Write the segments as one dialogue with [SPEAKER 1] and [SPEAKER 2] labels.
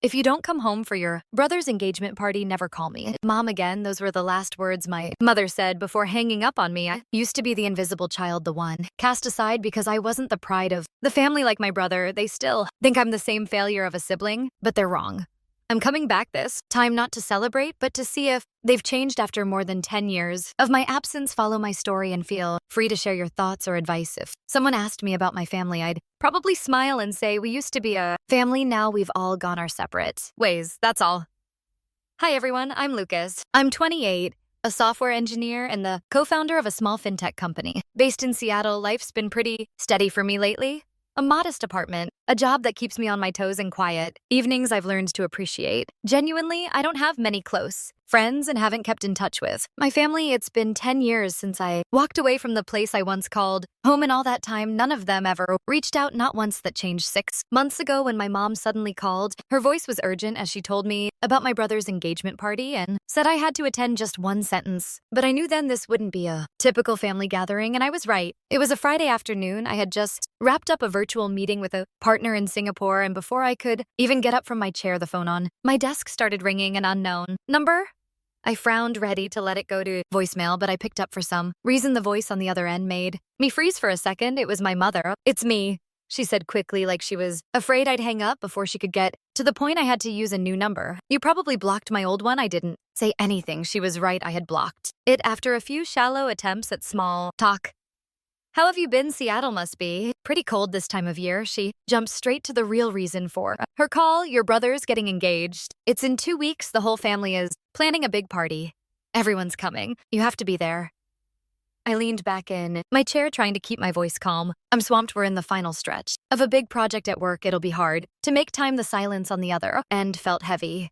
[SPEAKER 1] If you don't come home for your brother's engagement party, never call me. Mom again, those were the last words my mother said before hanging up on me. I used to be the invisible child, the one cast aside because I wasn't the pride of the family like my brother. They still think I'm the same failure of a sibling, but they're wrong. I'm coming back this time not to celebrate, but to see if they've changed after more than 10 years of my absence. Follow my story and feel free to share your thoughts or advice. If someone asked me about my family, I'd probably smile and say, we used to be a family, now we've all gone our separate ways. That's all. Hi everyone, I'm Lucas. I'm 28, a software engineer and the co-founder of a small fintech company. Based in Seattle, life's been pretty steady for me lately. A modest apartment, a job that keeps me on my toes and quiet, evenings I've learned to appreciate. Genuinely, I don't have many close friends and haven't kept in touch with. My family, it's been 10 years since I walked away from the place I once called home, and all that time, none of them ever reached out, not once. That changed 6 months ago when my mom suddenly called. Her voice was urgent as she told me about my brother's engagement party and said I had to attend. Just one sentence. But I knew then this wouldn't be a typical family gathering, and I was right. It was a Friday afternoon. I had just wrapped up a virtual meeting with a partner in Singapore, and before I could even get up from my chair, the phone on my desk started ringing. An unknown number. I frowned, ready to let it go to voicemail, but I picked up. For some reason, the voice on the other end made me freeze for a second. It was my mother. "It's me," she said quickly, like she was afraid I'd hang up before she could get to the point. I had to use a new number. "You probably blocked my old one." I didn't say anything. She was right. I had blocked it after a few shallow attempts at small talk. "How have you been? Seattle must be pretty cold this time of year." She jumped straight to the real reason for her call. "Your brother's getting engaged. It's in 2 weeks. The whole family is planning a big party. Everyone's coming. You have to be there." I leaned back in my chair, trying to keep my voice calm. "I'm swamped. We're in the final stretch of a big project at work. It'll be hard to make time." The silence on the other end felt heavy.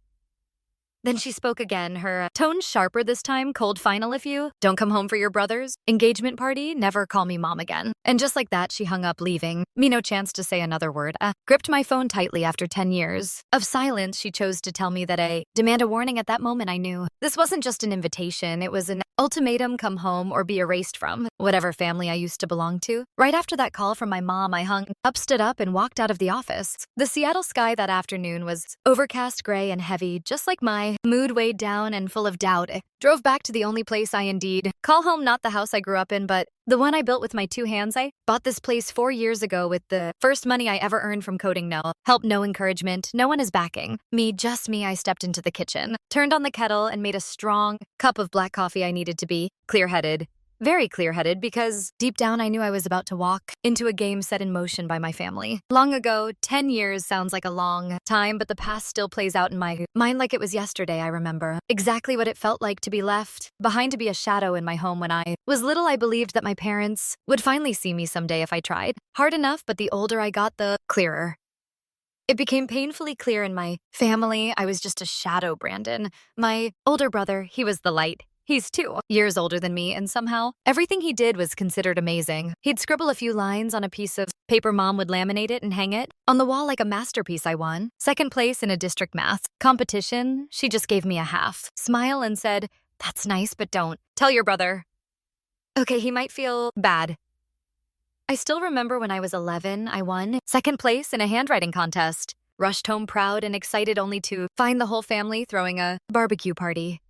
[SPEAKER 1] Then she spoke again, her tone sharper this time. "Cold final. If you don't come home for your brother's engagement party, never call me mom again." And just like that, she hung up, leaving me no chance to say another word. I gripped my phone tightly. After 10 years of silence, she chose to tell me that I demand a warning. At that moment, I knew this wasn't just an invitation. It was an ultimatum: come home or be erased from whatever family I used to belong to. Right after that call from my mom, I hung up, stood up, and walked out of the office. The Seattle sky that afternoon was overcast, gray, and heavy, just like my mood, weighed down and full of doubt. I drove back to the only place I indeed call home, not the house I grew up in, but the one I built with my 2 hands. I bought this place 4 years ago with the first money I ever earned from coding. No help, no encouragement. No one is backing me, just me. I stepped into the kitchen, turned on the kettle, and made a strong cup of black coffee. I needed to be clear-headed. Very clear-headed, because deep down I knew I was about to walk into a game set in motion by my family. Long ago, 10 years sounds like a long time, but the past still plays out in my mind like it was yesterday. I remember exactly what it felt like to be left behind, to be a shadow in my home. When I was little, I believed that my parents would finally see me someday if I tried hard enough, but the older I got, the clearer it became. Painfully clear in my family, I was just a shadow. Brandon, my older brother, he was the light. He's 2 years older than me, and somehow everything he did was considered amazing. He'd scribble a few lines on a piece of paper. Mom would laminate it and hang it on the wall like a masterpiece. I won second place in a district math competition. She just gave me a half smile and said, "That's nice, but don't tell your brother. Okay, he might feel bad." I still remember when I was 11, I won second place in a handwriting contest. Rushed home proud and excited, only to find the whole family throwing a barbecue party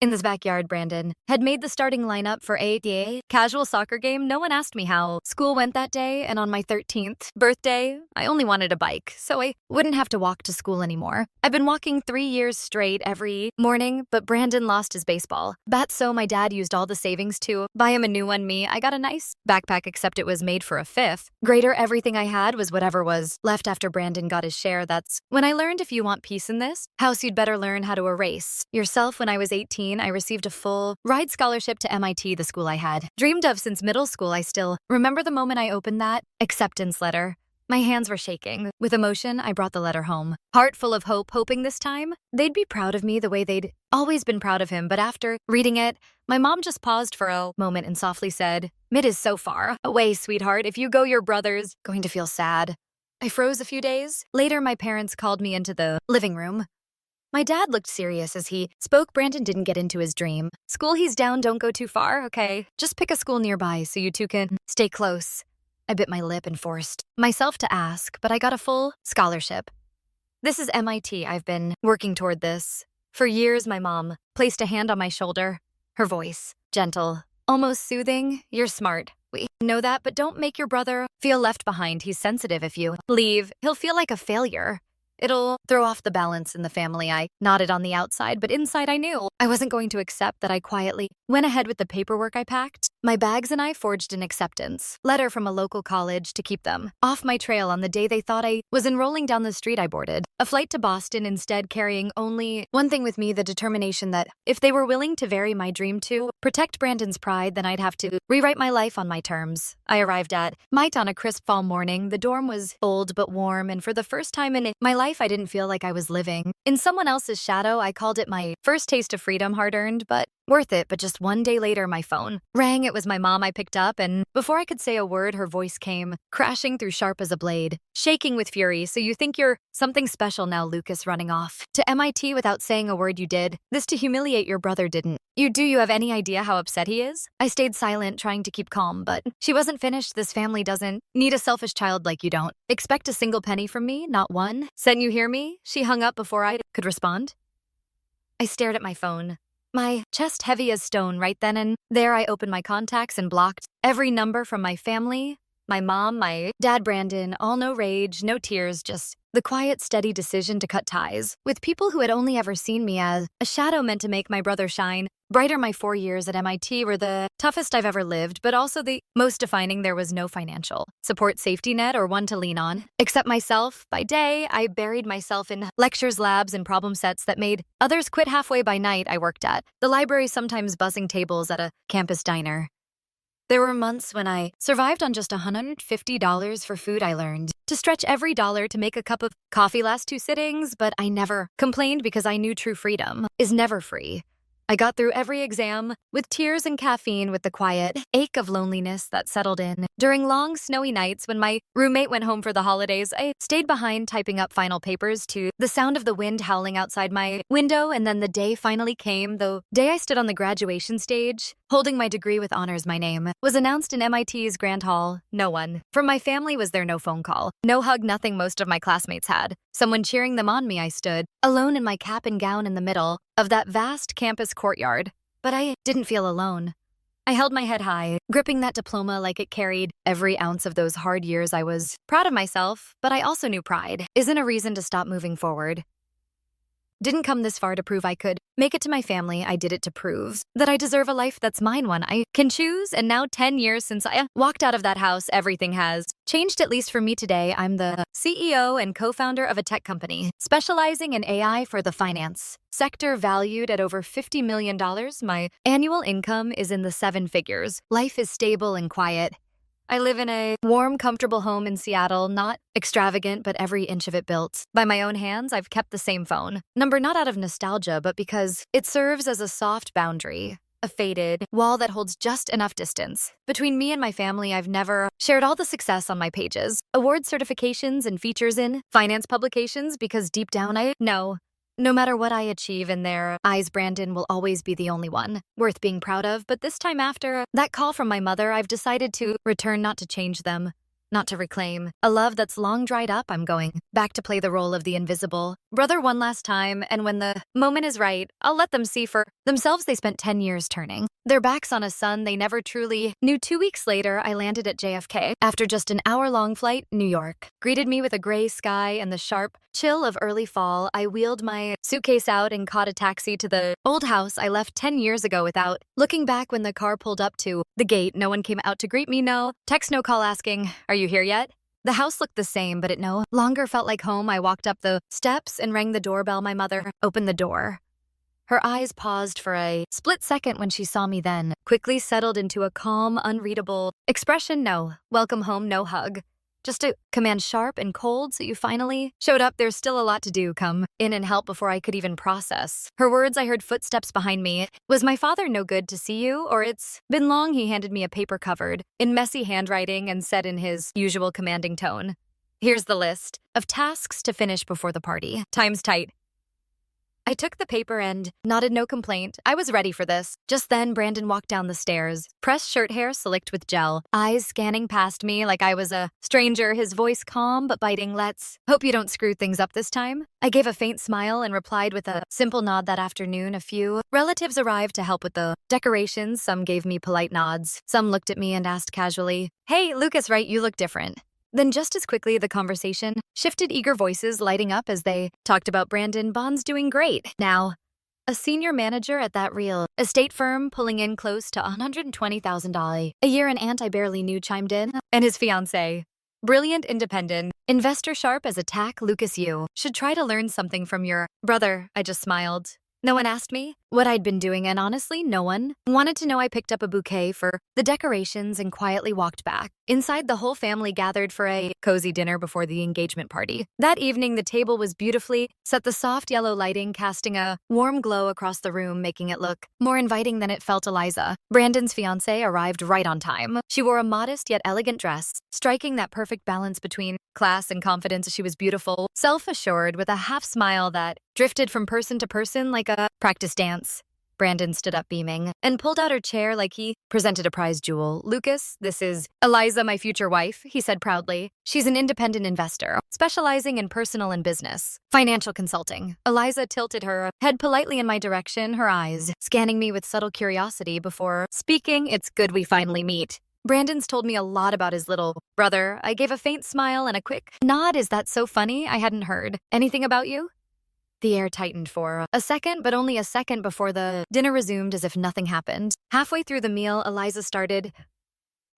[SPEAKER 1] in this backyard. Brandon had made the starting lineup for a casual soccer game. No one asked me how school went that day, and on my 13th birthday, I only wanted a bike, so I wouldn't have to walk to school anymore. I've been walking 3 years straight every morning, but Brandon lost his baseball bat, so my dad used all the savings to buy him a new one. Me, I got a nice backpack, except it was made for a 5th grader. Everything I had was whatever was left after Brandon got his share. That's when I learned, if you want peace in this house, you'd better learn how to erase yourself. When I was 18, I received a full ride scholarship to MIT, the school I had dreamed of since middle school. I still remember the moment I opened that acceptance letter. My hands were shaking. With emotion, I brought the letter home, heart full of hope, hoping this time they'd be proud of me the way they'd always been proud of him. But after reading it, my mom just paused for a moment and softly said, "Mid is so far away, sweetheart. If you go, your brother's going to feel sad." I froze. A few days later, my parents called me into the living room. My dad looked serious as he spoke. "Brandon didn't get into his dream school. He's down. Don't go too far, okay? Just pick a school nearby so you two can stay close." I bit my lip and forced myself to ask, but I got a full scholarship. This is MIT. I've been working toward this. For years, my mom placed a hand on my shoulder. Her voice, gentle, almost soothing. You're smart. We know that, but don't make your brother feel left behind. He's sensitive. If you leave, he'll feel like a failure. It'll throw off the balance in the family. I nodded on the outside, but inside I knew I wasn't going to accept that. I quietly went ahead with the paperwork I packed. My bags and I forged an acceptance letter from a local college to keep them off my trail on the day they thought I was enrolling. Down the street I boarded a flight to Boston, instead carrying only one thing with me, the determination that if they were willing to vary my dream to protect Brandon's pride, then I'd have to rewrite my life on my terms. I arrived at MIT on a crisp fall morning. The dorm was old but warm, and for the first time in my life, I didn't feel like I was living in someone else's shadow. I called it my first taste of freedom, hard-earned, but worth it. But just one day later, my phone rang. It was my mom. I picked up, and before I could say a word, her voice came crashing through, sharp as a blade, shaking with fury. So you think you're something special now, Lucas, running off to MIT without saying a word. You did this to humiliate your brother, didn't you? Do you have any idea how upset he is? I stayed silent, trying to keep calm, but she wasn't finished. This family doesn't need a selfish child like you. Don't expect a single penny from me, not one cent. You hear me? She hung up before I could respond. I stared at my phone, my chest heavy as stone. Right then and there, I opened my contacts and blocked every number from my family. My mom, my dad, Brandon, all no rage, no tears, just the quiet, steady decision to cut ties with people who had only ever seen me as a shadow meant to make my brother shine brighter. My 4 years at MIT were the toughest I've ever lived, but also the most defining. There was no financial support safety net or one to lean on, except myself. By day, I buried myself in lectures, labs, and problem sets that made others quit halfway. By night, I worked at the library, sometimes buzzing tables at a campus diner. There were months when I survived on just $150 for food. I learned to stretch every dollar to make a cup of coffee last 2 sittings, but I never complained because I knew true freedom is never free. I got through every exam with tears and caffeine, with the quiet ache of loneliness that settled in. During long, snowy nights when my roommate went home for the holidays, I stayed behind typing up final papers to the sound of the wind howling outside my window. And then the day finally came, the day I stood on the graduation stage, holding my degree with honors. My name was announced in MIT's Grand Hall. No one from my family was there. No phone call, no hug, nothing most of my classmates had. Someone cheering them on. Me, I stood alone in my cap and gown in the middle of that vast campus courtyard. But I didn't feel alone. I held my head high, gripping that diploma like it carried every ounce of those hard years. I was proud of myself, but I also knew pride isn't a reason to stop moving forward. Didn't come this far to prove I could make it to my family. I did it to prove that I deserve a life that's mine, one I can choose. And now, 10 years since I walked out of that house, everything has changed, at least for me. Today, I'm the CEO and co-founder of a tech company specializing in AI for the finance sector, valued at over $50 million. My annual income is in the 7 figures. Life is stable and quiet. I live in a warm, comfortable home in Seattle, not extravagant, but every inch of it built by my own hands. I've kept the same phone number, not out of nostalgia, but because it serves as a soft boundary, a faded wall that holds just enough distance between me and my family. I've never shared all the success on my pages, award certifications, and features in finance publications, because deep down I know no matter what I achieve in their eyes, Brandon will always be the only one worth being proud of. But this time, after that call from my mother, I've decided to return, not to change them, not to reclaim a love that's long dried up. I'm going back to play the role of the invisible brother one last time, and when the moment is right, I'll let them see for themselves. They spent 10 years turning their backs on a son they never truly knew. 2 weeks later, I landed at JFK. After just an hour-long flight, New York greeted me with a gray sky and the sharp chill of early fall. I wheeled my suitcase out and caught a taxi to the old house I left 10 years ago without looking back. When the car pulled up to the gate, no one came out to greet me. No text, no call asking, "Are you here yet?" The house looked the same, but it no longer felt like home. I walked up the steps and rang the doorbell. My mother opened the door. Her eyes paused for a split second when she saw me, then quickly settled into a calm, unreadable expression. No welcome home, no hug. Just a command, sharp and cold. "So you finally showed up. There's still a lot to do. Come in and help." Before I could even process her words, I heard footsteps behind me. Was my father no good to see you? Or it's been long. He handed me a paper covered in messy handwriting and said in his usual commanding tone, "Here's the list of tasks to finish before the party. Time's tight." I took the paper and nodded no complaint. I was ready for this. Just then, Brandon walked down the stairs, pressed shirt hair slicked with gel, eyes scanning past me like I was a stranger, his voice calm but biting. Let's hope you don't screw things up this time. I gave a faint smile and replied with a simple nod. That afternoon, a few relatives arrived to help with the decorations. Some gave me polite nods. Some looked at me and asked casually, "Hey, Lucas, right? You look different." Then just as quickly, the conversation shifted, eager voices lighting up as they talked about Brandon Bond's doing great. Now, a senior manager at that real estate firm pulling in close to $120,000 a year. An aunt I barely knew chimed in, and his fiancé. Brilliant, independent, investor sharp as a tack. Lucas, you should try to learn something from your brother. I just smiled. No one asked me what I'd been doing, and honestly, no one wanted to know. I picked up a bouquet for the decorations and quietly walked back. Inside, the whole family gathered for a cozy dinner before the engagement party. That evening, the table was beautifully set, the soft yellow lighting casting a warm glow across the room, making it look more inviting than it felt. Eliza, Brandon's fiancée, arrived right on time. She wore a modest yet elegant dress, striking that perfect balance between class and confidence. She was beautiful, self-assured, with a half smile that drifted from person to person like a practice dance. Brandon stood up beaming and pulled out her chair like he presented a prize jewel. "Lucas, this is Eliza, my future wife," he said proudly. "She's an independent investor, specializing in personal and business financial consulting." Eliza tilted her head politely in my direction, her eyes scanning me with subtle curiosity before speaking. "It's good we finally meet. Brandon's told me a lot about his little brother." I gave a faint smile and a quick nod. "Is that so funny? I hadn't heard anything about you." The air tightened for a second, but only a second before the dinner resumed as if nothing happened. Halfway through the meal, Eliza started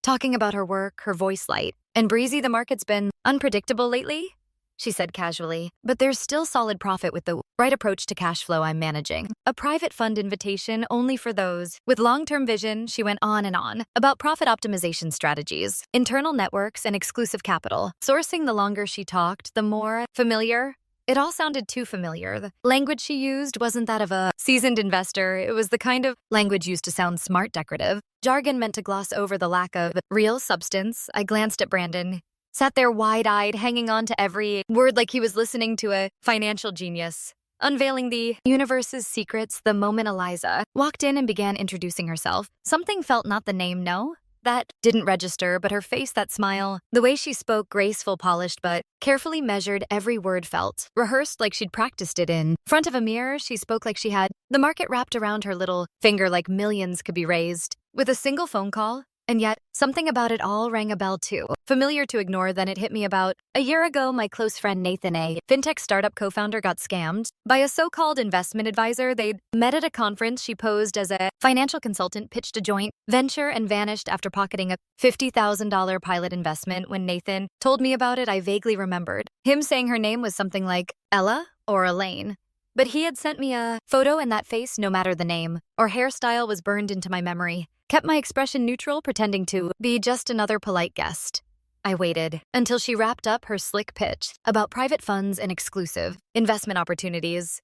[SPEAKER 1] talking about her work, her voice light and breezy. "The market's been unpredictable lately," she said casually, "but there's still solid profit with the right approach to cash flow. I'm managing a private fund invitation only for those with long-term vision." She went on and on about profit optimization strategies, internal networks, and exclusive capital sourcing. The longer she talked, the more familiar it all sounded. Too familiar. The language she used wasn't that of a seasoned investor. It was the kind of language used to sound smart, decorative. Jargon meant to gloss over the lack of real substance. I glanced at Brandon, sat there wide-eyed, hanging on to every word like he was listening to a financial genius, unveiling the universe's secrets. The moment Eliza walked in and began introducing herself, something felt, not the name, no, that didn't register, but her face, that smile, the way she spoke, graceful, polished, but carefully measured. Every word felt rehearsed, like she'd practiced it in front of a mirror. She spoke like she had the market wrapped around her little finger, like millions could be raised with a single phone call. And yet, something about it all rang a bell too familiar to ignore. Then it hit me. About a year ago, my close friend Nathan, a fintech startup co-founder, got scammed by a so-called investment advisor. They'd met at a conference. She posed as a financial consultant, pitched a joint venture, and vanished after pocketing a $50,000 pilot investment. When Nathan told me about it, I vaguely remembered him saying her name was something like Ella or Elaine. But he had sent me a photo, and that face, no matter the name or hairstyle, was burned into my memory. Kept my expression neutral, pretending to be just another polite guest. I waited until she wrapped up her slick pitch about private funds and exclusive investment opportunities.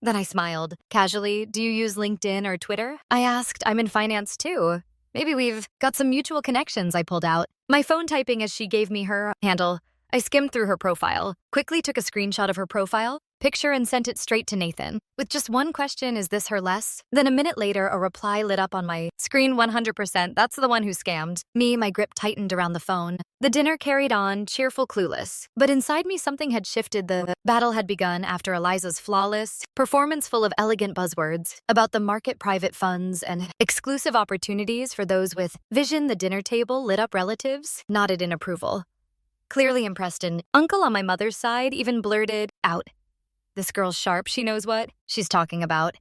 [SPEAKER 1] Then I smiled casually. "Do you use LinkedIn or Twitter?" I asked. "I'm in finance too. Maybe we've got some mutual connections." I pulled out my phone, typing as she gave me her handle. I skimmed through her profile, quickly took a screenshot of her profile picture and sent it straight to Nathan, with just one question: "Is this her less?" Then a minute later, a reply lit up on my screen: "100%, that's the one who scammed me." My grip tightened around the phone. The dinner carried on, cheerful, clueless. But inside me, something had shifted. The battle had begun after Eliza's flawless performance, full of elegant buzzwords about the market, private funds, and exclusive opportunities for those with vision. The dinner table lit up. Relatives nodded in approval, clearly impressed. An uncle on my mother's side even blurted out, "This girl's sharp. She knows what she's talking about."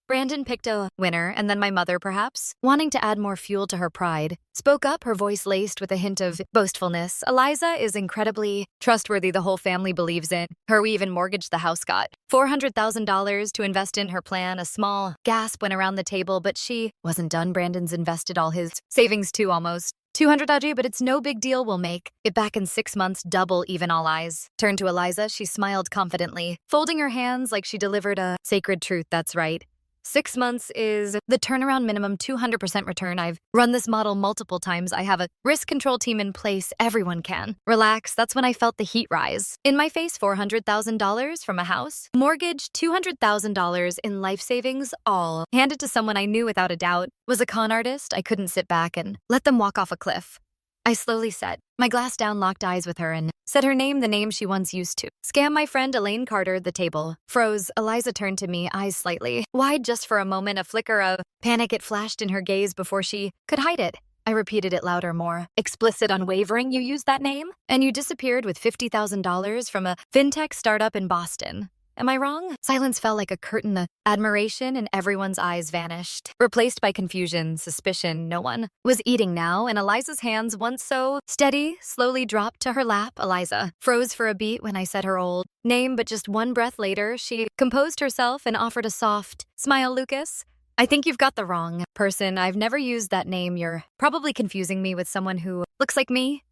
[SPEAKER 1] Brandon picked a winner, and then my mother, perhaps wanting to add more fuel to her pride, spoke up, her voice laced with a hint of boastfulness. "Eliza is incredibly trustworthy. The whole family believes in her. We even mortgaged the house, got $400,000 to invest in her plan." A small gasp went around the table, but she wasn't done. "Brandon's invested all his savings too, almost $200,000, but it's no big deal. We'll make it back in 6 months, double even." All eyes turned to Eliza. She smiled confidently, folding her hands like she delivered a sacred truth. "That's right. 6 months is the turnaround minimum 200% return. I've run this model multiple times. I have a risk control team in place. Everyone can. Relax, that's when I felt the heat rise. In my face, $400,000 from a house. Mortgage, $200,000 in life savings, all. Handed to someone I knew without a doubt. Was a con artist. I couldn't sit back and let them walk off a cliff. I slowly said, my glass down, locked eyes with her, and said her name, the name she once used to. Scam my friend Elaine Carter, the table. Froze. Eliza turned to me, eyes slightly wide just for a moment, a flicker of panic. It flashed in her gaze before she could hide it. I repeated it louder, more explicit, unwavering. You used that name? And you disappeared with $50,000 from a fintech startup in Boston. Am I wrong? Silence fell like a curtain. The admiration in everyone's eyes vanished, replaced by confusion, suspicion. No one was eating now, and Eliza's hands, once so steady, slowly dropped to her lap. Eliza froze for a beat when I said her old name, but just one breath later, she composed herself and offered a soft smile. Lucas, I think you've got the wrong person. I've never used that name. You're probably confusing me with someone who looks like me.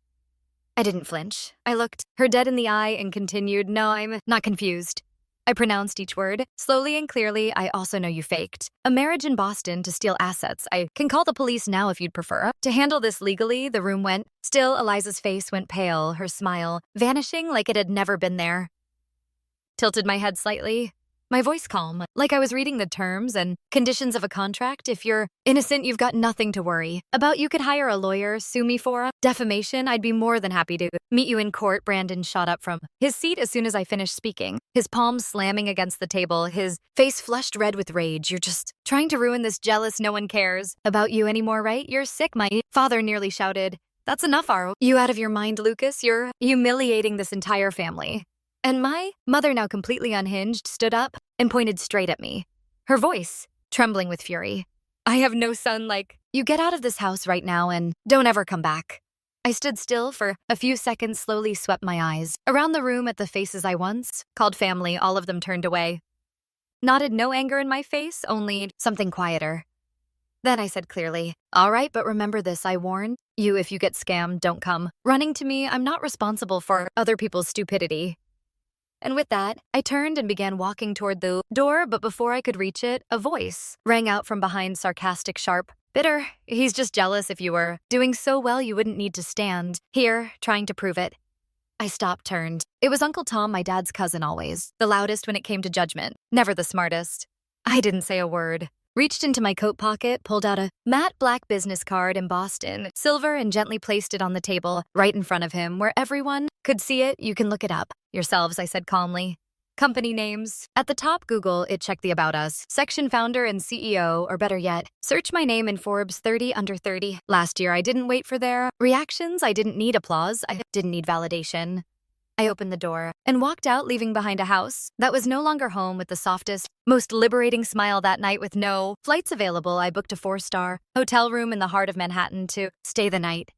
[SPEAKER 1] I didn't flinch. I looked her dead in the eye and continued, no, I'm not confused. I pronounced each word slowly and clearly. I also know you faked a marriage in Boston to steal assets. I can call the police now if you'd prefer. To handle this legally, the room went still. Eliza's face went pale, her smile vanishing like it had never been there. Tilted my head slightly, my voice calm, like I was reading the terms and conditions of a contract. If you're innocent, you've got nothing to worry about. You could hire a lawyer, sue me for defamation. I'd be more than happy to meet you in court. Brandon shot up from his seat as soon as I finished speaking, his palms slamming against the table, his face flushed red with rage. You're just trying to ruin this. Jealous. No one cares about you anymore, right? You're sick, my father nearly shouted. That's enough, are you out of your mind, Lucas? You're humiliating this entire family. And my mother, now completely unhinged, stood up and pointed straight at me, her voice trembling with fury. I have no son. Like, you get out of this house right now and don't ever come back. I stood still for a few seconds, slowly swept my eyes around the room at the faces I once called family. All of them turned away. Nodded, no anger in my face, only something quieter. Then I said clearly, all right, but remember this. I warned you, if you get scammed, don't come running to me. I'm not responsible for other people's stupidity. And with that, I turned and began walking toward the door, but before I could reach it, a voice rang out from behind, sarcastic, sharp, bitter. He's just jealous. If you were doing so well, you wouldn't need to stand here trying to prove it. I stopped, turned. It was Uncle Tom, my dad's cousin, always the loudest when it came to judgment, never the smartest. I didn't say a word. Reached into my coat pocket, pulled out a matte black business card in Boston, silver, and gently placed it on the table right in front of him where everyone could see it. You can look it up yourselves, I said calmly. Company names. At the top, Google it, check the About Us section, founder and CEO, or better yet, search my name in Forbes 30 under 30. Last year, I didn't wait for their reactions. I didn't need applause. I didn't need validation. I opened the door and walked out, leaving behind a house that was no longer home. With the softest, most liberating smile that night, with no flights available, I booked a 4-star hotel room in the heart of Manhattan to stay the night.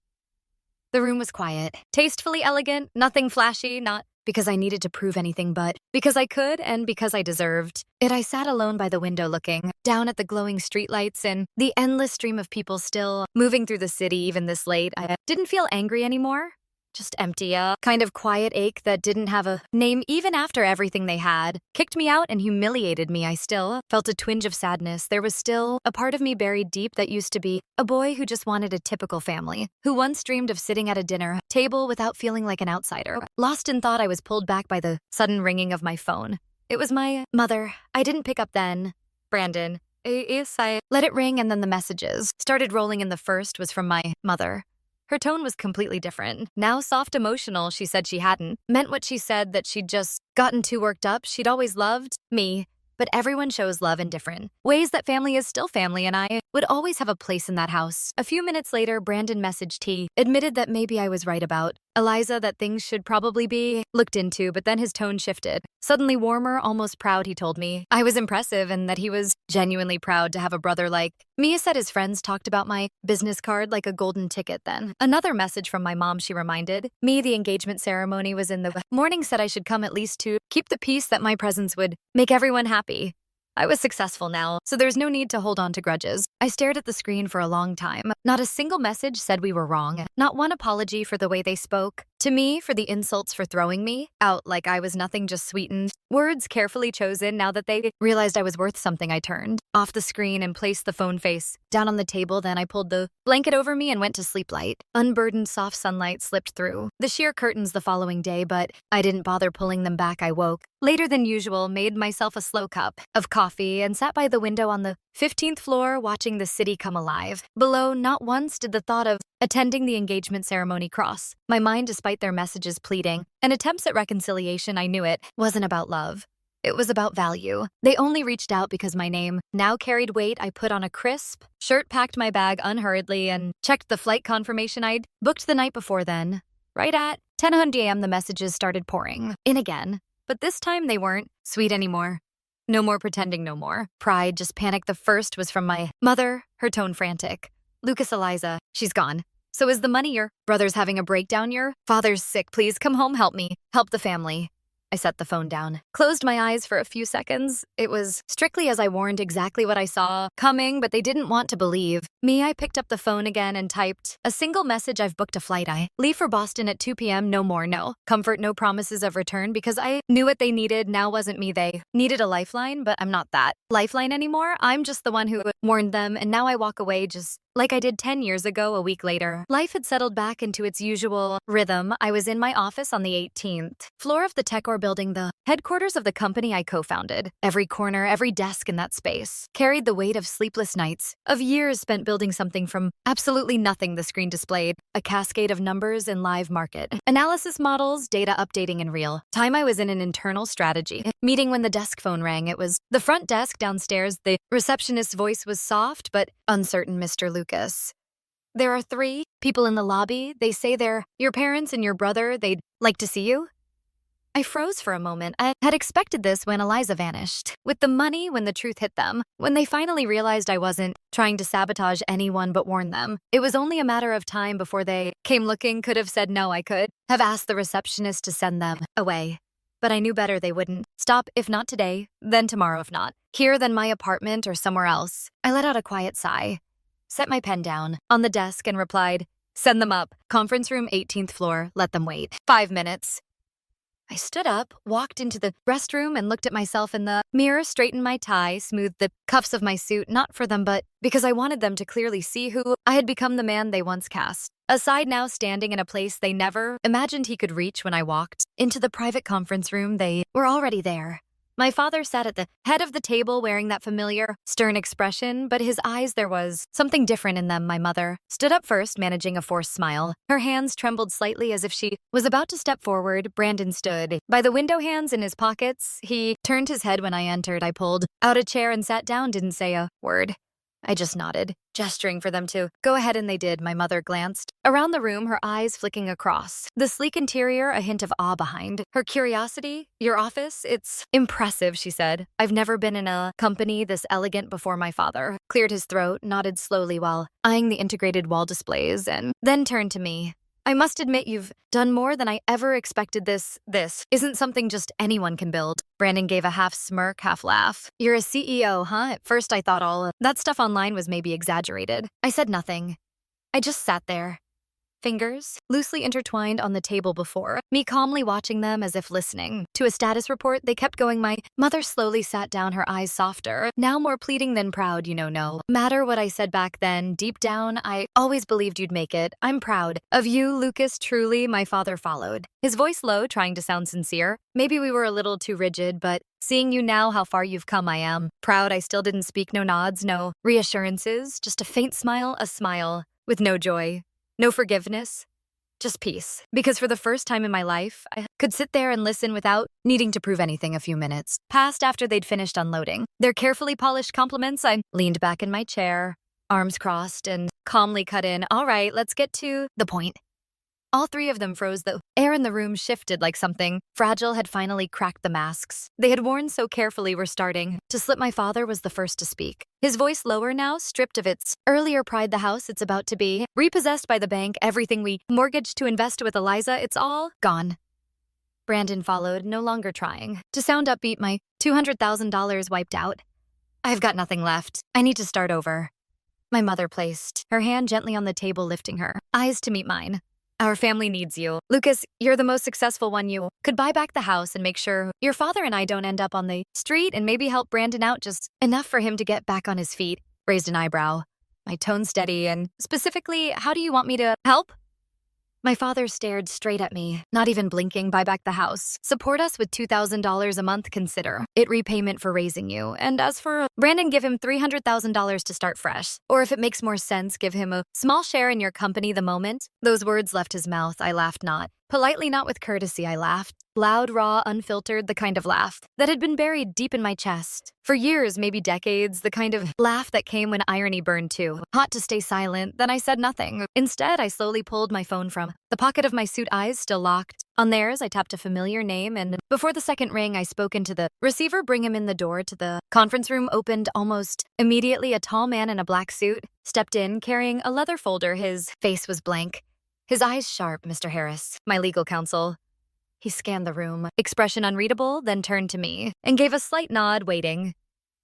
[SPEAKER 1] The room was quiet, tastefully elegant, nothing flashy, not because I needed to prove anything, but because I could and because I deserved it. I sat alone by the window, looking down at the glowing streetlights and the endless stream of people still moving through the city even this late. I didn't feel angry anymore. Just empty, a kind of quiet ache that didn't have a name. Even after everything they had kicked me out and humiliated me, I still felt a twinge of sadness. There was still a part of me buried deep that used to be a boy who just wanted a typical family, who once dreamed of sitting at a dinner table without feeling like an outsider. Lost in thought, I was pulled back by the sudden ringing of my phone. It was my mother. I didn't pick up then. Brandon. Yes, I let it ring, and then the messages started rolling, and the first was from my mother. Her tone was completely different. Now soft, emotional. She said she hadn't meant what she said, that she'd just gotten too worked up. She'd always loved me, but everyone shows love in different ways. That family is still family, and I would always have a place in that house. A few minutes later, Brandon messaged. He admitted that maybe I was right about Eliza, that things should probably be looked into, but then his tone shifted. Suddenly warmer, almost proud. He told me I was impressive and that he was genuinely proud to have a brother like me. Said his friends talked about my business card like a golden ticket. Then another message from my mom. She reminded me the engagement ceremony was in the morning, said I should come at least to keep the peace, that my presence would make everyone happy. I was successful now, so there's no need to hold on to grudges. I stared at the screen for a long time. Not a single message said we were wrong. Not one apology for the way they spoke. To me for the insults for throwing me out like I was nothing, just sweetened. Words carefully chosen now that they realized I was worth something. I turned off the screen and placed the phone face down on the table. Then I pulled the blanket over me and went to sleep light. Unburdened soft sunlight slipped through the sheer curtains the following day, but I didn't bother pulling them back. I woke later than usual, made myself a slow cup of coffee, and sat by the window on the 15th floor watching the city come alive. Below, not once did the thought of attending the engagement ceremony cross my mind, despite their messages pleading and attempts at reconciliation. I knew it wasn't about love. It was about value. They only reached out because my name now carried weight. I put on a crisp shirt, packed my bag unhurriedly, and checked the flight confirmation I'd booked the night before. Then, right at 10:00 a.m., the messages started pouring in again. But this time they weren't sweet anymore. No more pretending, no more pride, just panic. The first was from my mother, her tone frantic. "Lucas, Eliza, she's gone. So is the money? Your brother's having a breakdown. Your father's sick. Please come home, help me, help the family." I set the phone down, closed my eyes for a few seconds. It was strictly as I warned, exactly what I saw coming, but they didn't want to believe me. I picked up the phone again and typed a single message. "I've booked a flight. I leave for Boston at 2 p.m. No more, no comfort, no promises of return," because I knew what they needed now wasn't me. They needed a lifeline, but I'm not that lifeline anymore. I'm just the one who warned them, and now I walk away just like I did 10 years ago. A week later, life had settled back into its usual rhythm. I was in my office on the 18th floor of the Techor building, the headquarters of the company I co-founded. Every corner, every desk in that space carried the weight of sleepless nights, of years spent building something from absolutely nothing. The screen displayed a cascade of numbers in live market analysis models, data updating in real time. I was in an internal strategy meeting when the desk phone rang. It was the front desk downstairs. The receptionist's voice was soft but uncertain. "Mr. Lucas, there are 3 people in the lobby. They say they're your parents and your brother. They'd like to see you." I froze for a moment. I had expected this when Eliza vanished with the money, when the truth hit them, when they finally realized I wasn't trying to sabotage anyone but warn them. It was only a matter of time before they came looking. Could have said no. I could have asked the receptionist to send them away. But I knew better. They wouldn't stop. If not today, then tomorrow. If not here, then my apartment or somewhere else. I let out a quiet sigh, set my pen down on the desk, and replied, "Send them up. Conference room, 18th floor. Let them wait 5 minutes." I stood up, walked into the restroom, and looked at myself in the mirror, straightened my tie, smoothed the cuffs of my suit, not for them, but because I wanted them to clearly see who I had become, the man they once cast aside, now standing in a place they never imagined he could reach. When I walked into the private conference room, they were already there. My father sat at the head of the table wearing that familiar, stern expression, but his eyes, there was something different in them. My mother stood up first, managing a forced smile. Her hands trembled slightly as if she was about to step forward. Brandon stood by the window, hands in his pockets. He turned his head when I entered. I pulled out a chair and sat down, didn't say a word. I just nodded, gesturing for them to go ahead, and they did. My mother glanced around the room, her eyes flicking across the sleek interior, a hint of awe behind her curiosity. "Your office? It's impressive," she said. "I've never been in a company this elegant before." My father cleared his throat, nodded slowly while eyeing the integrated wall displays, and then turned to me. "I must admit you've done more than I ever expected. This isn't something just anyone can build." Brandon gave a half smirk, half laugh. "You're a CEO, huh? At first I thought all that stuff online was maybe exaggerated." I said nothing. I just sat there, fingers loosely intertwined on the table before me, calmly watching them as if listening to a status report. They kept going. My mother slowly sat down, her eyes softer, now more pleading than proud. No matter what I said back then, deep down, I always believed you'd make it. I'm proud of you, Lucas, truly." My father followed, his voice low, trying to sound sincere. "Maybe we were a little too rigid, but seeing you now, how far you've come, I am proud." I still didn't speak. No nods, no reassurances, just a faint smile, a smile with no joy, no forgiveness, just peace. Because for the first time in my life, I could sit there and listen without needing to prove anything. A few minutes passed after they'd finished unloading their carefully polished compliments. I leaned back in my chair, arms crossed, and calmly cut in, "All right, let's get to the point." All 3 of them froze. The air in the room shifted, like something fragile had finally cracked. The masks they had worn so carefully were starting to slip. My father was the first to speak, his voice lower now, stripped of its earlier pride. "The house, it's about to be repossessed by the bank. Everything we mortgaged to invest with Eliza, it's all gone." Brandon followed, no longer trying to sound upbeat. "My $200,000 wiped out. I've got nothing left. I need to start over." My mother placed her hand gently on the table, lifting her eyes to meet mine. Our family needs you. Lucas, you're the most successful one. You could buy back the house and make sure your father and I don't end up on the street and maybe help Brandon out just enough for him to get back on his feet. Raised an eyebrow. My tone steady and specifically, how do you want me to help? My father stared straight at me, not even blinking. Buy back the house. Support us with $2,000 a month. Consider it repayment for raising you. And as for Brandon, give him $300,000 to start fresh. Or if it makes more sense, give him a small share in your company the moment. Those words left his mouth. I laughed not. Politely, not with courtesy, I laughed. Loud, raw, unfiltered, the kind of laugh that had been buried deep in my chest. For years, maybe decades, the kind of laugh that came when irony burned too. Hot to stay silent, then I said nothing. Instead, I slowly pulled my phone from the pocket of my suit, eyes still locked. On theirs, I tapped a familiar name, and before the second ring, I spoke into the receiver. Bring him in. The door to the conference room opened almost immediately. A tall man in a black suit stepped in, carrying a leather folder. His face was blank. His eyes sharp. Mr. Harris, my legal counsel. He scanned the room, expression unreadable, then turned to me and gave a slight nod, waiting.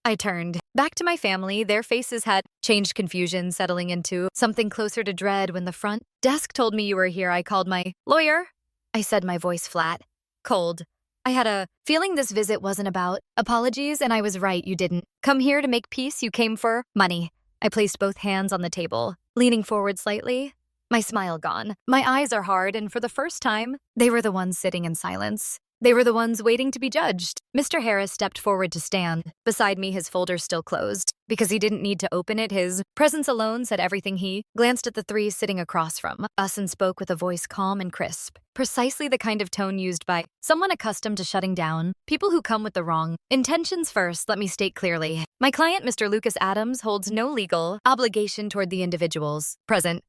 [SPEAKER 1] I turned back to my family. Their faces had changed, confusion settling into something closer to dread. When the front desk told me you were here, I called my lawyer. I said, my voice flat, cold. I had a feeling this visit wasn't about apologies, and I was right. You didn't come here to make peace. You came for money. I placed both hands on the table, leaning forward slightly. My smile gone. My eyes are hard, and for the first time, they were the ones sitting in silence. They were the ones waiting to be judged. Mr. Harris stepped forward to stand. Beside me, his folder still closed. Because he didn't need to open it, his presence alone said everything. He glanced at the three sitting across from us and spoke with a voice calm and crisp. Precisely the kind of tone used by someone accustomed to shutting down people who come with the wrong intentions. First, let me state clearly. My client, Mr. Lucas Adams, holds no legal obligation toward the individuals present.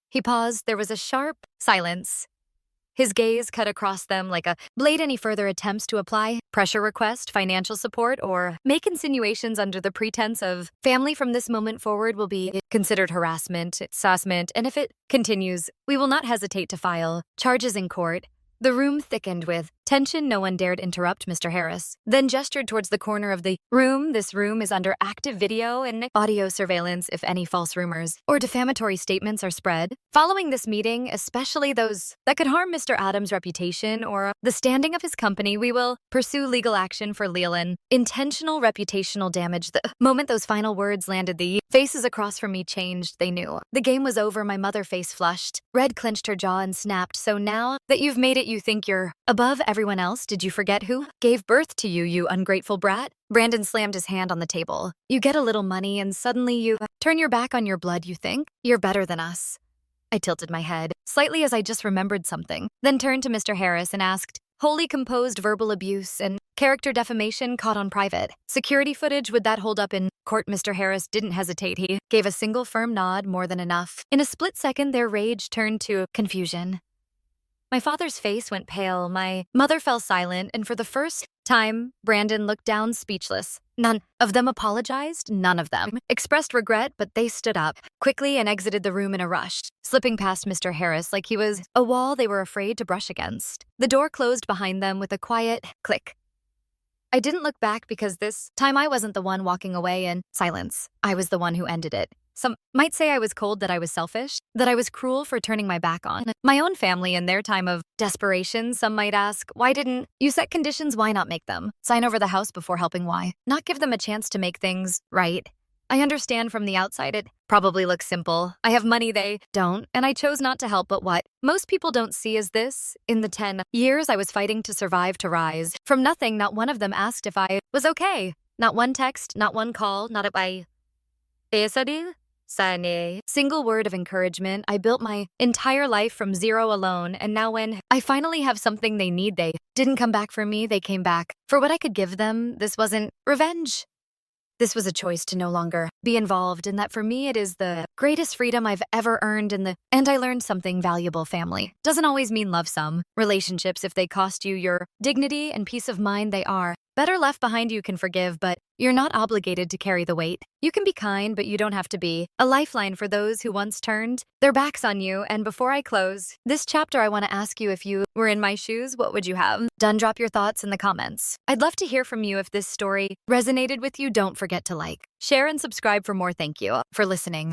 [SPEAKER 1] He paused. There was a sharp silence. His gaze cut across them like a blade. Any further attempts to apply pressure, request financial support, or make insinuations under the pretense of family from this moment forward will be considered harassment, and if it continues, we will not hesitate to file charges in court. The room thickened with tension. No one dared interrupt Mr. Harris, then gestured towards the corner of the room. This room is under active video and audio surveillance. If any false rumors or defamatory statements are spread following this meeting, especially those that could harm Mr. Adams' reputation or the standing of his company, we will pursue legal action for Leland. Intentional reputational damage. The moment those final words landed, the faces across from me changed. They knew the game was over. My mother face flushed. Red clenched her jaw and snapped. So now that you've made it, you think you're above everyone else? Did you forget who gave birth to you, you ungrateful brat? Brandon slammed his hand on the table. You get a little money and suddenly you turn your back on your blood. You think you're better than us. I tilted my head slightly as I just remembered something, then turned to Mr. Harris and asked, wholly composed verbal abuse and character defamation caught on private security footage, would that hold up in court? Mr. Harris didn't hesitate. He gave a single firm nod. More than enough. In a split second, their rage turned to confusion. My father's face went pale. My mother fell silent, and for the first time, Brandon looked down, speechless. None of them apologized. None of them expressed regret, but they stood up quickly and exited the room in a rush, slipping past Mr. Harris like he was a wall they were afraid to brush against. The door closed behind them with a quiet click. I didn't look back because this time I wasn't the one walking away in silence. I was the one who ended it. Some might say I was cold, that I was selfish, that I was cruel for turning my back on my own family in their time of desperation. Some might ask, why didn't you set conditions? Why not make them sign over the house before helping? Why not give them a chance to make things right? I understand from the outside it probably looks simple. I have money, they don't, and I chose not to help. But what most people don't see is this. In the 10 years I was fighting to survive, to rise from nothing, not one of them asked if I was okay. Not one text, not one call, not a single word of encouragement. I built my entire life from zero alone, and now when I finally have something they need, they didn't come back for me, they came back for what I could give them. This wasn't revenge. This was a choice to no longer be involved, and that for me it is the greatest freedom I've ever earned. And I learned something valuable. Family doesn't always mean love. Some relationships, if they cost you your dignity and peace of mind, they are better left behind. You can forgive, but you're not obligated to carry the weight. You can be kind, but you don't have to be a lifeline for those who once turned their backs on you. And before I close this chapter, I want to ask you, if you were in my shoes, what would you have done? Drop your thoughts in the comments. I'd love to hear from you. If this story resonated with you, don't forget to like, share, and subscribe for more. Thank you for listening.